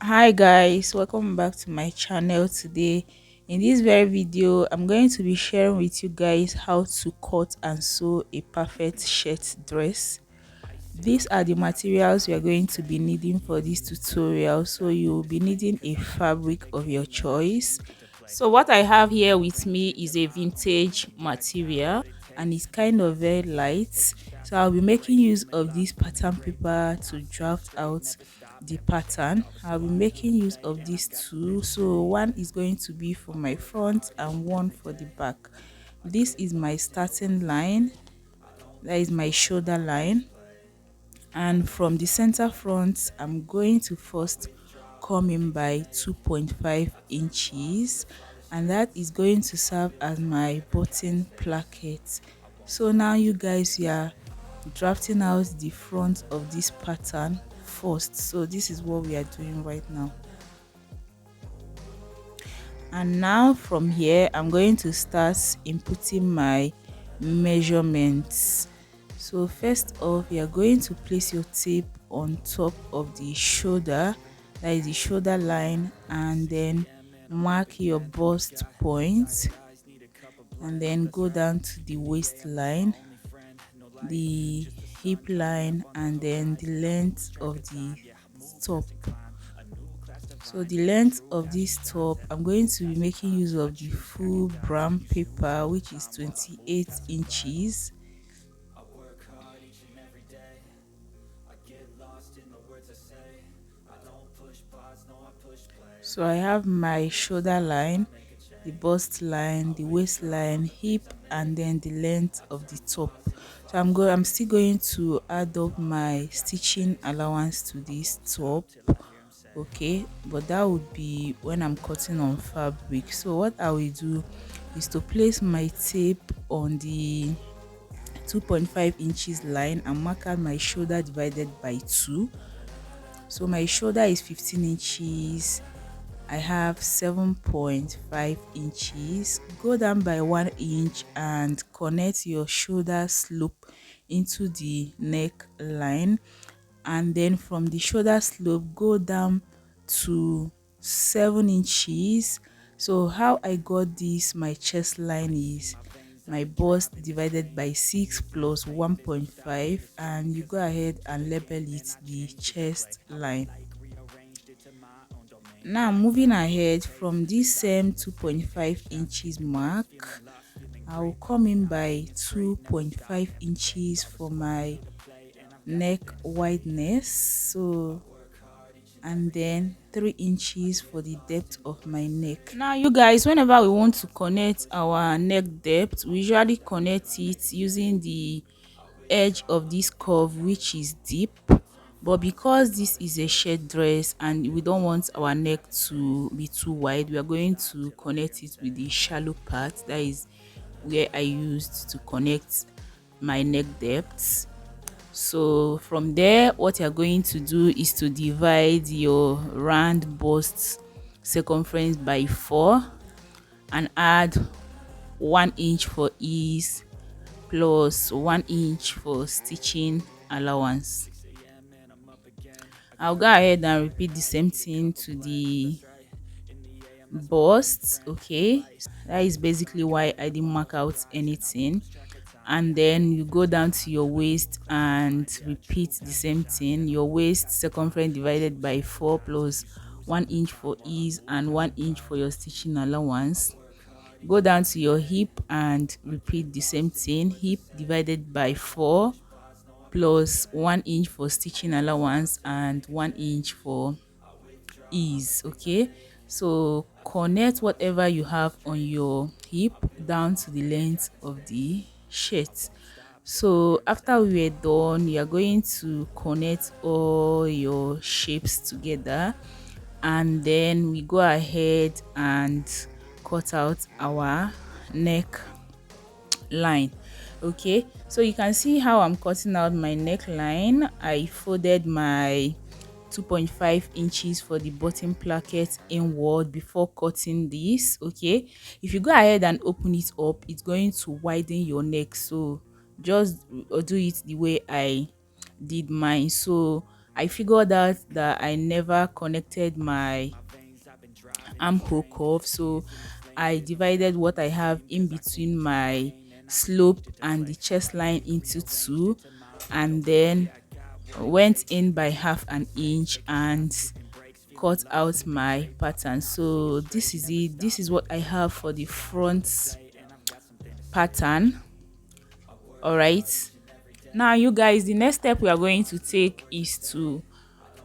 Hi guys, welcome back to my channel. Today in this very video I'm going to be sharing with you guys how to cut and sew a perfect shirt dress. These are the materials we are going to be needing for this tutorial. So you will be needing a fabric of your choice. So what I have here with me is a vintage material and it's kind of very light. So I'll be making use of this pattern paper to draft out the pattern. I'll be making use of these two. So one is going to be for my front and one for the back. This is my starting line. That is my shoulder line, and from the center front I'm going to first come in by 2.5 inches, and that is going to serve as my button placket. So now you guys, we are drafting out the front of this pattern first. So this is what we are doing right now, and now from here I'm going to start inputting my measurements. So first off, you are going to place your tape on top of the shoulder, that is the shoulder line, and then mark your bust point, and then go down to the waistline, the hip line, and then the length of the top. So the length of this top, I'm going to be making use of the full brown paper, which is 28 inches. So I have my shoulder line, the bust line, the waistline, hip, and then the length of the top. So I'm still going to add up my stitching allowance to this top. Okay, but that would be when I'm cutting on fabric. So what I will do is to place my tape on the 2.5 inches line and mark out my shoulder divided by 2. So my shoulder is 15 inches. I have 7.5 inches. Go down by 1 inch and connect your shoulder slope into the neck line, and then from the shoulder slope go down to 7 inches. So how I got this, my chest line is my bust divided by 6 plus 1.5, and you go ahead and label it the chest line. Now moving ahead from this same 2.5 inches mark, I will come in by 2.5 inches for my neck wideness. So, and then 3 inches for the depth of my neck. Now you guys, whenever we want to connect our neck depth, we usually connect it using the edge of this curve, which is deep. But because this is a shirt dress and we don't want our neck to be too wide, we are going to connect it with the shallow part. That is where I used to connect my neck depth. So from there, what you're going to do is to divide your round bust circumference by 4 and add 1 inch for ease plus 1 inch for stitching allowance. I'll go ahead and repeat the same thing to the bust. Okay, that is basically why I didn't mark out anything. And then you go down to your waist and repeat the same thing. Your waist circumference divided by 4 plus 1 inch for ease and 1 inch for your stitching allowance. Go down to your hip and repeat the same thing. Hip divided by 4 plus 1 inch for stitching allowance and 1 inch for ease. Okay, so connect whatever you have on your hip down to the length of the shirt. So after we are done, you are going to connect all your shapes together, and then we go ahead and cut out our neck line. Okay, so you can see how I'm cutting out my neckline. I folded my 2.5 inches for the bottom placket inward before cutting this. Okay, if you go ahead and open it up, it's going to widen your neck, so just do it the way I did mine. So I figured out that I never connected my armhole curve, so I divided what I have in between my slope and the chest line into two, and then went in by half an inch and cut out my pattern. So this is it. This is what I have for the front pattern. All right, now you guys, the next step we are going to take is to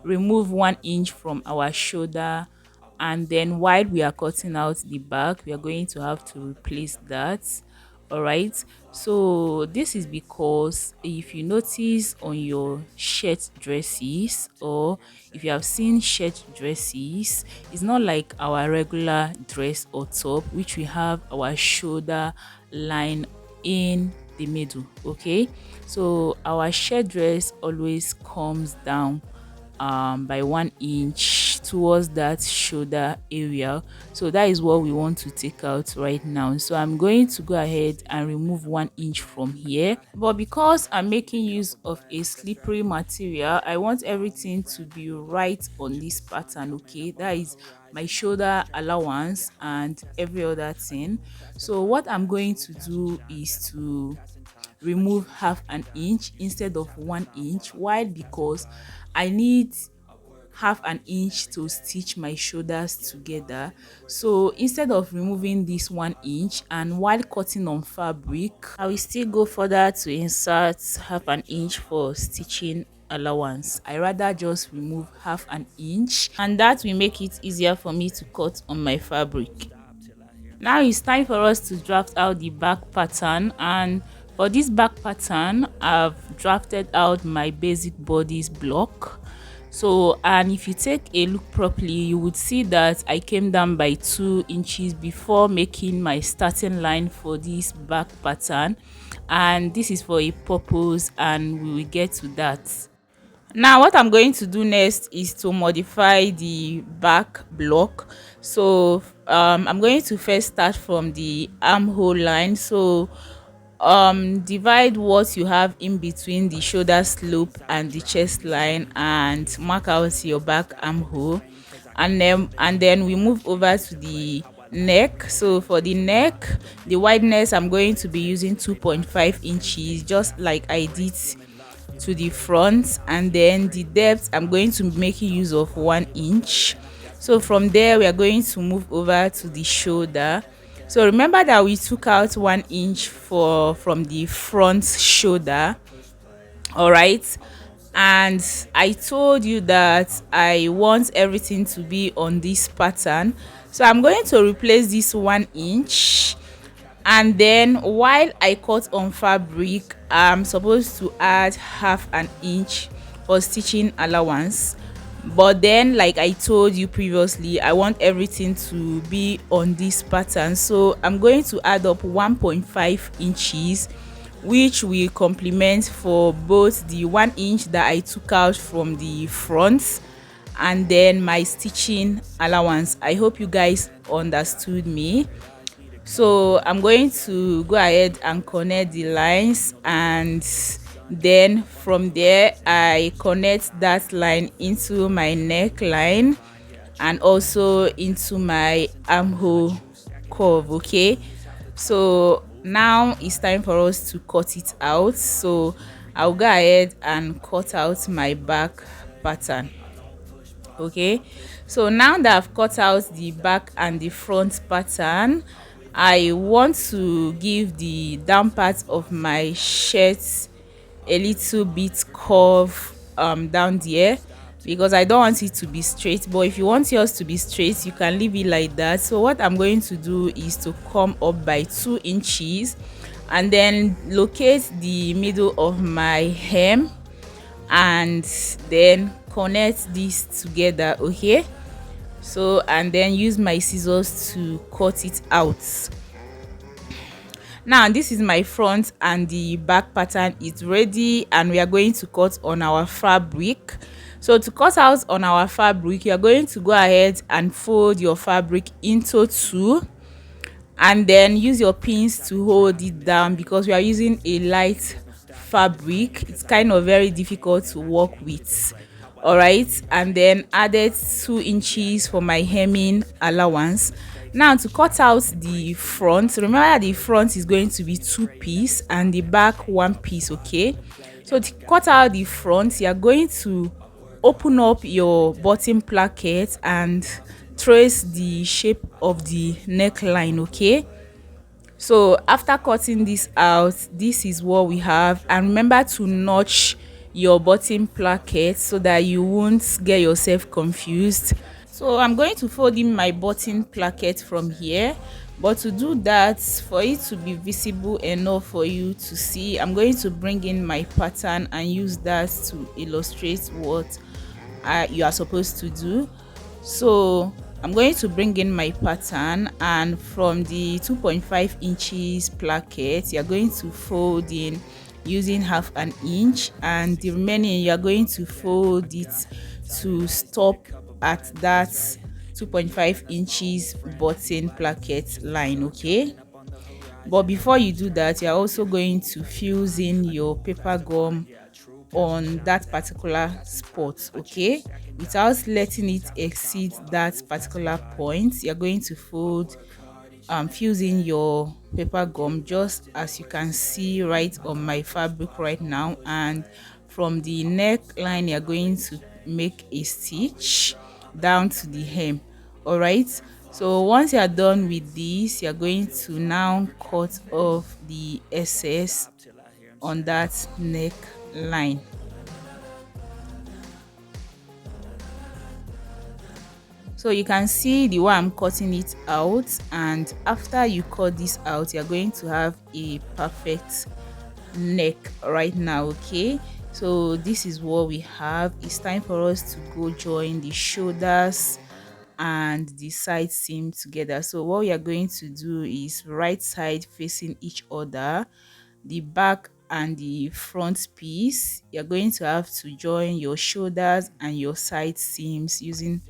remove 1 inch from our shoulder, and then while we are cutting out the back, we are going to have to replace that. All right, so this is because if you notice on your shirt dresses, or if you have seen shirt dresses, it's not like our regular dress or top, which we have our shoulder line in the middle. Okay, so our shirt dress always comes down by 1 inch towards that shoulder area. So that is what we want to take out right now. So I'm going to go ahead and remove 1 inch from here, but because I'm making use of a slippery material, I want everything to be right on this pattern. Okay, that is my shoulder allowance and every other thing. So what I'm going to do is to remove half an inch instead of 1 inch. Why? Because I need half an inch to stitch my shoulders together. So instead of removing this 1 inch, and while cutting on fabric, I will still go further to insert half an inch for stitching allowance. I rather just remove half an inch, and that will make it easier for me to cut on my fabric. Now it's time for us to draft out the back pattern, and for this back pattern I've drafted out my basic bodice block. So, and if you take a look properly, you would see that I came down by 2 inches before making my starting line for this back pattern, and this is for a purpose, and we will get to that. Now what I'm going to do next is to modify the back block. So I'm going to first start from the armhole line. So divide what you have in between the shoulder slope and the chest line and mark out your back armhole, and then we move over to the neck. So for the neck, the wideness I'm going to be using 2.5 inches, just like I did to the front, and then the depth I'm going to be making use of 1 inch. So from there we are going to move over to the shoulder. So remember that we took out 1 inch from the front shoulder. All right, and I told you that I want everything to be on this pattern, so I'm going to replace this 1 inch, and then while I cut on fabric, I'm supposed to add half an inch for stitching allowance. But then, like I told you previously, I want everything to be on this pattern, so I'm going to add up 1.5 inches, which will complement for both the 1 inch that I took out from the front and then my stitching allowance. I hope you guys understood me. So I'm going to go ahead and connect the lines, and then from there I connect that line into my neckline and also into my armhole curve. Okay, so now it's time for us to cut it out. So I'll go ahead and cut out my back pattern. Okay, so now that I've cut out the back and the front pattern, I want to give the down part of my shirt a little bit curve down there, because I don't want it to be straight. But if you want yours to be straight, you can leave it like that. So what I'm going to do is to come up by 2 inches and then locate the middle of my hem and then connect this together. Okay, so and then use my scissors to cut it out. Now this is my front and the back pattern is ready, and we are going to cut on our fabric. So to cut out on our fabric, you are going to go ahead and fold your fabric into two, and then use your pins to hold it down, because we are using a light fabric. It's kind of very difficult to work with. All right, and then added 2 inches for my hemming allowance. Now to cut out the front, remember the front is going to be 2 piece and the back 1 piece. Okay, so to cut out the front, you are going to open up your bottom placket and trace the shape of the neckline. Okay, so after cutting this out, this is what we have, and remember to notch your bottom placket so that you won't get yourself confused. So I'm going to fold in my button placket from here, but to do that, for it to be visible enough for you to see, I'm going to bring in my pattern and use that to illustrate what you are supposed to do. So I'm going to bring in my pattern, and from the 2.5 inches placket you're going to fold in using half an inch, and the remaining you're going to fold it to stop at that 2.5 inches button placket line. Okay, but before you do that, you're also going to fuse in your paper gum on that particular spot. Okay, without letting it exceed that particular point, you're going to fold fuse in your paper gum just as you can see right on my fabric right now, and from the neckline you're going to make a stitch down to the hem. All right, so once you're done with this, you're going to now cut off the excess on that neckline. So you can see the way I'm cutting it out, and after you cut this out, you're going to have a perfect neck right now. Okay, so this is what we have. It's time for us to go join the shoulders and the side seam together. So what we are going to do is right side facing each other, the back and the front piece. You're going to have to join your shoulders and your side seams using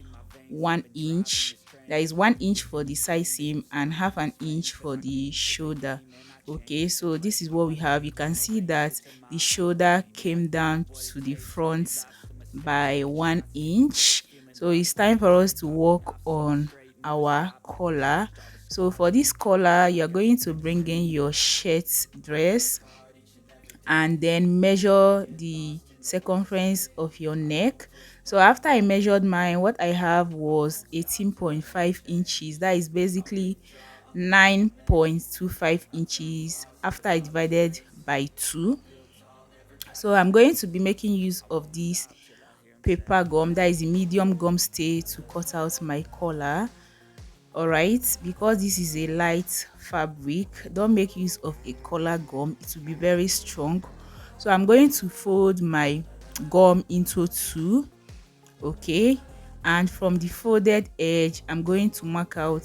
1 inch. There is 1 inch for the side seam and half an inch for the shoulder. Okay, so this is what we have. You can see that the shoulder came down to the front by 1 inch. So it's time for us to work on our collar. So for this collar, you're going to bring in your shirt dress and then measure the circumference of your neck. So after I measured mine, what I have was 18.5 inches. That is basically 9.25 inches after I divided by 2. So I'm going to be making use of this paper gum, that is a medium gum stay, to cut out my collar. All right, because this is a light fabric, don't make use of a collar gum, it will be very strong. So I'm going to fold my gum into two. Okay, and from the folded edge I'm going to mark out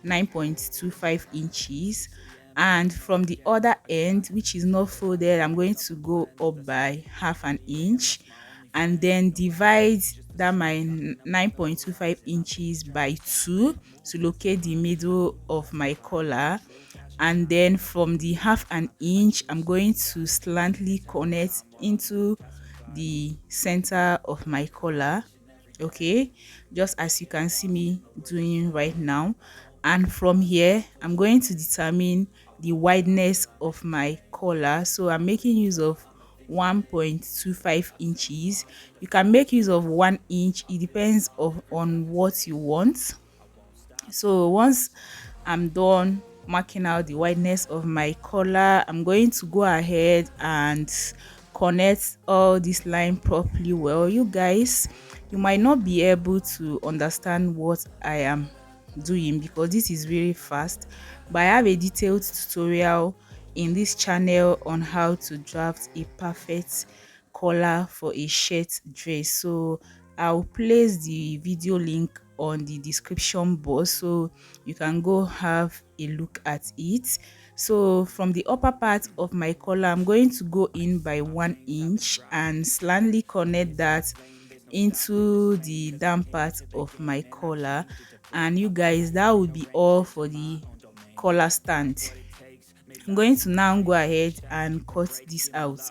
9.25 inches, and from the other end, which is not folded, I'm going to go up by half an inch and then divide that my 9.25 inches by 2 to locate the middle of my collar. And then from the half an inch, I'm going to slantly connect into the center of my collar. Okay, just as you can see me doing right now. And from here I'm going to determine the wideness of my collar. So I'm making use of 1.25 inches. You can make use of 1 inch, it depends on what you want. So once I'm done marking out the wideness of my collar, I'm going to go ahead and connect all this line properly. Well, you guys, you might not be able to understand what I am doing because this is very fast, but I have a detailed tutorial in this channel on how to draft a perfect collar for a shirt dress. So I'll place the video link on the description box so you can go have a look at it. So from the upper part of my collar, I'm going to go in by 1 inch and slantly connect that into the down part of my collar. And you guys, that would be all for the collar stand. I'm going to now go ahead and cut this out.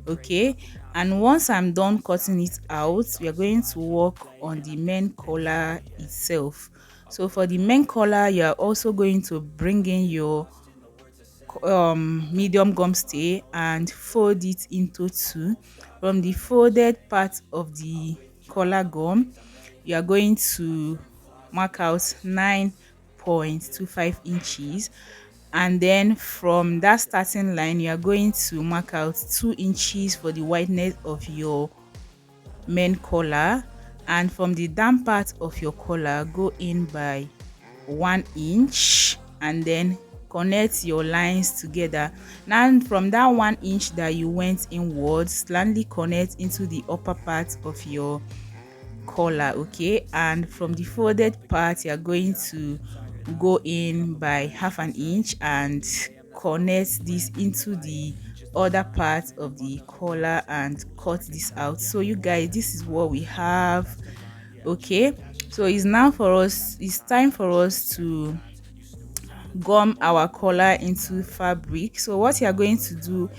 Okay, And once I'm done cutting it out, we are going to work on the main collar itself. So for the main collar, you are also going to bring in your medium gum stay and fold it into two. From the folded part of the collar gum, you are going to mark out 9.25 inches, and then from that starting line you are going to mark out 2 inches for the wideness of your main collar, and from the down part of your collar go in by 1 inch, and then connect your lines together. Now from that 1 inch that you went inwards, slightly connect into the upper part of your collar, okay? And from the folded part, you're going to go in by half an inch and connect this into the other part of the collar and cut this out. So you guys, this is what we have, okay? So it's time for us to gum our collar into fabric. So what you are going to do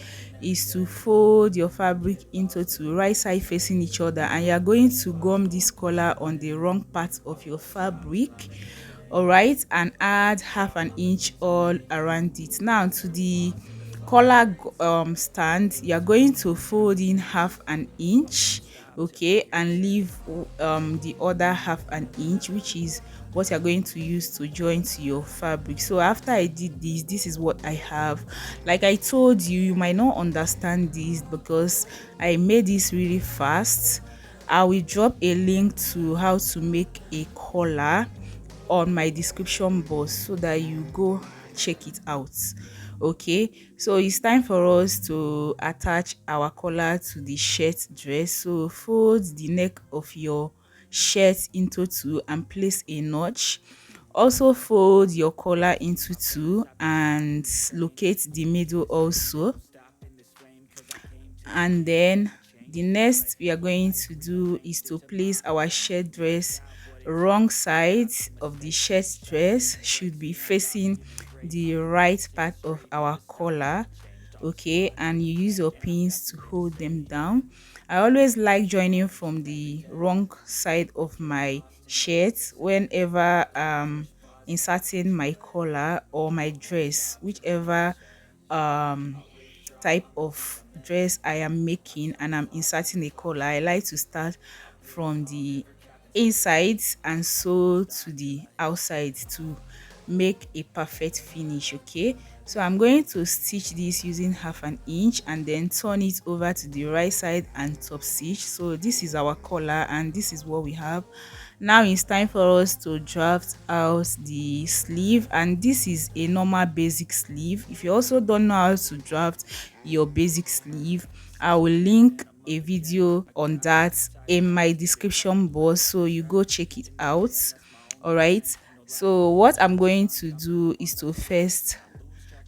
is to fold your fabric into two, right side facing each other, and you are going to gum this collar on the wrong part of your fabric, all right, and add half an inch all around it. Now to the collar stand, you are going to fold in half an inch, okay, and leave the other half an inch, which is what you're going to use to join to your fabric. So after I did this is what I have. Like I told you, you might not understand this because I made this really fast. I will drop a link to how to make a collar on my description box so that you go check it out. Okay, so it's time for us to attach our collar to the shirt dress. So fold the neck of your shirt into two and place a notch. Also fold your collar into two and locate the middle also. And then the next we are going to do is to place our shirt dress. Wrong side of the shirt dress should be facing the right part of our collar, okay, and you use your pins to hold them down. I always like joining from the wrong side of my shirt whenever inserting my collar or my dress, whichever um type of dress I am making and I'm inserting a collar. I like to start from the inside and sew to the outside to make a perfect finish, okay? So I'm going to stitch this using half an inch and then turn it over to the right side and top stitch. So this is our collar and this is what we have. Now it's time for us to draft out the sleeve, and this is a normal basic sleeve. If you also don't know how to draft your basic sleeve, I will link a video on that in my description box, so you go check it out. All right, so what I'm going to do is to first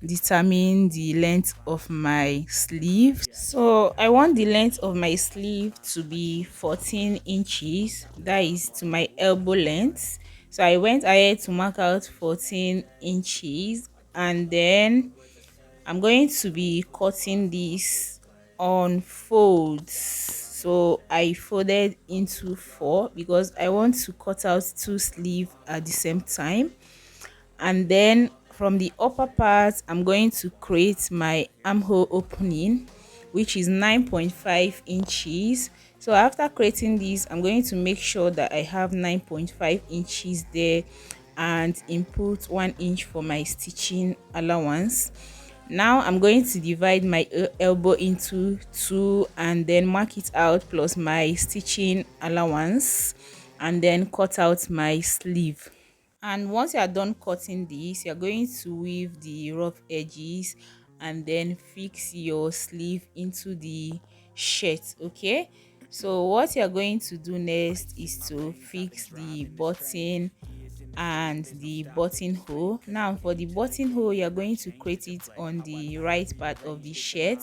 determine the length of my sleeve. So I want the length of my sleeve to be 14 inches, that is to my elbow length. So I went ahead to mark out 14 inches, and then I'm going to be cutting this on folds. So I folded into four because I want to cut out two sleeves at the same time. And then from the upper part, I'm going to create my armhole opening, which is 9.5 inches. So after creating this, I'm going to make sure that I have 9.5 inches there and input 1 inch for my stitching allowance. Now I'm going to divide my elbow into two and then mark it out plus my stitching allowance, and then cut out my sleeve. And once you are done cutting this, you're going to weave the rough edges and then fix your sleeve into the shirt, okay? So what you're going to do next is to fix the button and the buttonhole. Now for the buttonhole, you're going to create it on the right part of the shirt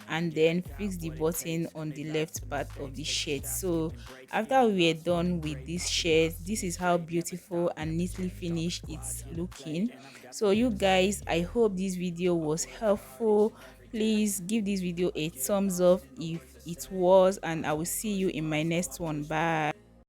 and then fix the button on the left part of the shirt. So after we are done with this shirt, this is how beautiful and neatly finished it's looking. So you guys, I hope this video was helpful. Please give this video a thumbs up if it was, and I will see you in my next one. Bye.